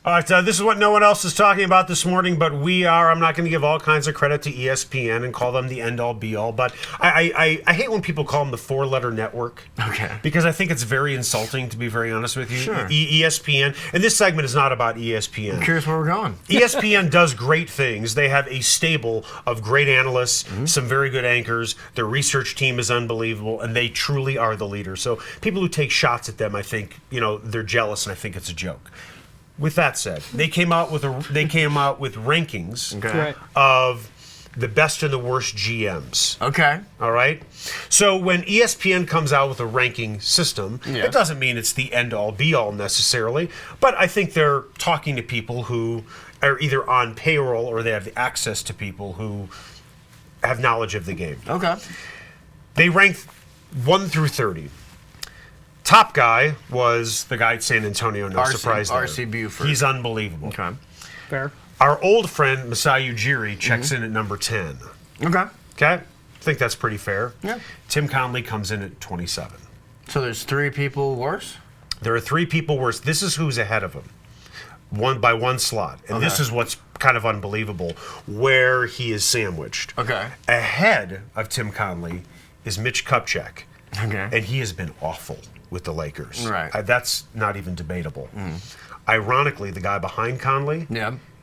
All right, this is what no one else is talking about this morning, but we are. I'm not going to give all kinds of credit to ESPN and call them the end-all, be-all, but I hate when people call them the four-letter network. Okay. Because I think it's very insulting, to be very honest with you. Sure. ESPN, and this segment is not about ESPN. I'm curious where we're going. ESPN does great things. They have a stable of great analysts, some very good anchors. Their research team is unbelievable, and they truly are the leaders. So people who take shots at them, I think, they're jealous, and I think it's a joke. With that said, they came out with rankings of the best and the worst GMs. Okay. All right? So when ESPN comes out with a ranking system, it doesn't mean it's the end-all, be-all necessarily, but I think they're talking to people who are either on payroll or they have access to people who have knowledge of the game. Okay. They ranked 1 through 30. Top guy was the guy at San Antonio, no surprise there. R.C. Buford. He's unbelievable. Okay. Fair. Our old friend, Masai Ujiri, checks in at number 10. Okay. Okay? I think that's pretty fair. Yeah. Tim Connelly comes in at 27. So there's 3 people worse? There are 3 people worse. This is who's ahead of him. By one slot. And this is what's kind of unbelievable, where he is sandwiched. Okay. Ahead of Tim Connelly is Mitch Kupchak. Okay. And he has been awful with the Lakers. Right. That's not even debatable. Ironically, the guy behind Conley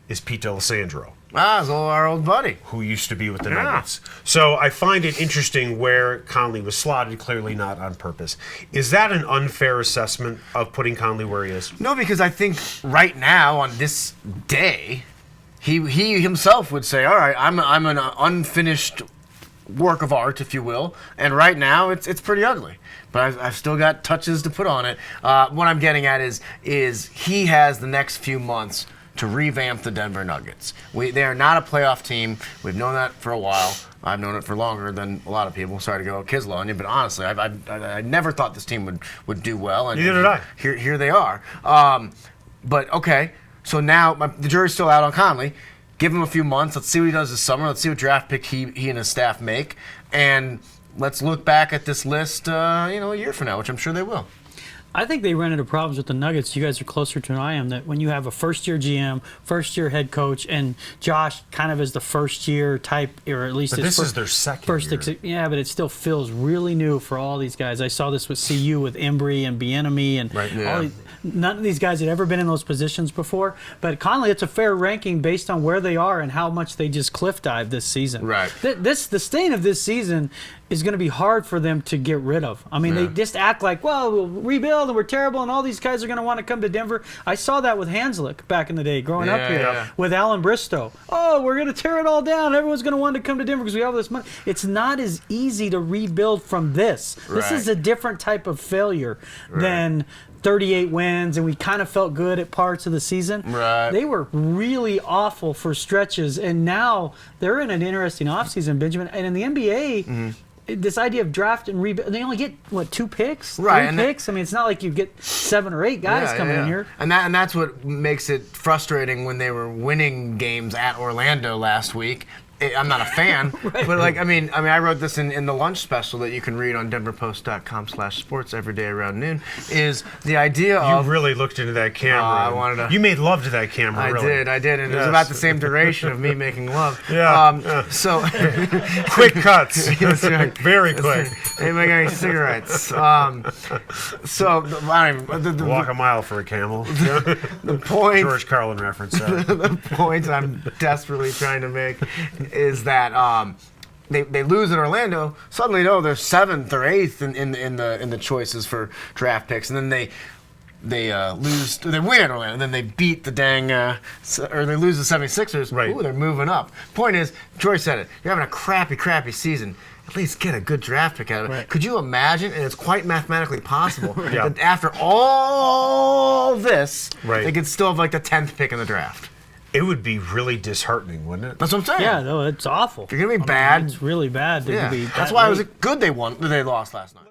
is Pete D'Alessandro. Our old buddy. Who used to be with the Nuggets. So I find it interesting where Conley was slotted, clearly not on purpose. Is that an unfair assessment of putting Conley where he is? No, because I think right now, on this day, he himself would say, all right, I'm an unfinished work of art, if you will, and right now it's pretty ugly. But I've still got touches to put on it. What I'm getting at is he has the next few months to revamp the Denver Nuggets. They are not a playoff team. We've known that for a while. I've known it for longer than a lot of people. Sorry to go Kisla on you, but honestly, I never thought this team would do well. And neither did I. Here they are. But okay, so now the jury's still out on Conley. Give him a few months. Let's see what he does this summer. Let's see what draft pick he and his staff make, and let's look back at this list, a year from now, which I'm sure they will. I think they ran into problems with the Nuggets. You guys are closer to than I am. That when you have a first-year GM, first-year head coach, and Josh kind of is the first-year type, or at least this is their second year. Yeah, but it still feels really new for all these guys. I saw this with CU with Embry and Bieniemy and none of these guys had ever been in those positions before. But Conley, it's a fair ranking based on where they are and how much they just cliff dive this season. Right. The stain of this season is going to be hard for them to get rid of. I mean, they just act like, well, we'll rebuild and we're terrible and all these guys are going to want to come to Denver. I saw that with Hanslick back in the day growing up here with Alan Bristow. Oh, we're going to tear it all down. Everyone's going to want to come to Denver because we have all this money. It's not as easy to rebuild from this. Right. This is a different type of failure than 38 wins, and we kind of felt good at parts of the season. Right. They were really awful for stretches, and now they're in an interesting offseason, Benjamin. And in the NBA, this idea of draft and rebuild, they only get, 2 picks? Right. 3 picks? I mean, it's not like you get 7 or 8 guys coming in here. And that's what makes it frustrating when they were winning games at Orlando last week. I'm not a fan, but I wrote this in the lunch special that you can read on denverpost.com/sports every day around noon. Is the idea of you really looked into that camera? I wanted to. You made love to that camera. I did, and it was about the same duration of me making love. So quick cuts. That's right. Very quick. Anybody got any cigarettes? Walk a mile for a camel. The point. George Carlin reference. The point I'm desperately trying to make is that they lose in Orlando. Suddenly, they're 7th or 8th in the choices for draft picks, and then they lose. They win in Orlando, and then they beat the or they lose the 76ers. Right. Ooh, they're moving up. Point is, Troy said it. You're having a crappy season. At least get a good draft pick out of it. Right. Could you imagine, and it's quite mathematically possible, that after all this, they could still have the 10th pick in the draft? It would be really disheartening, wouldn't it? That's what I'm saying. Yeah, no, it's awful. If you're going to be bad. It's really bad. That's why it was good they lost last night.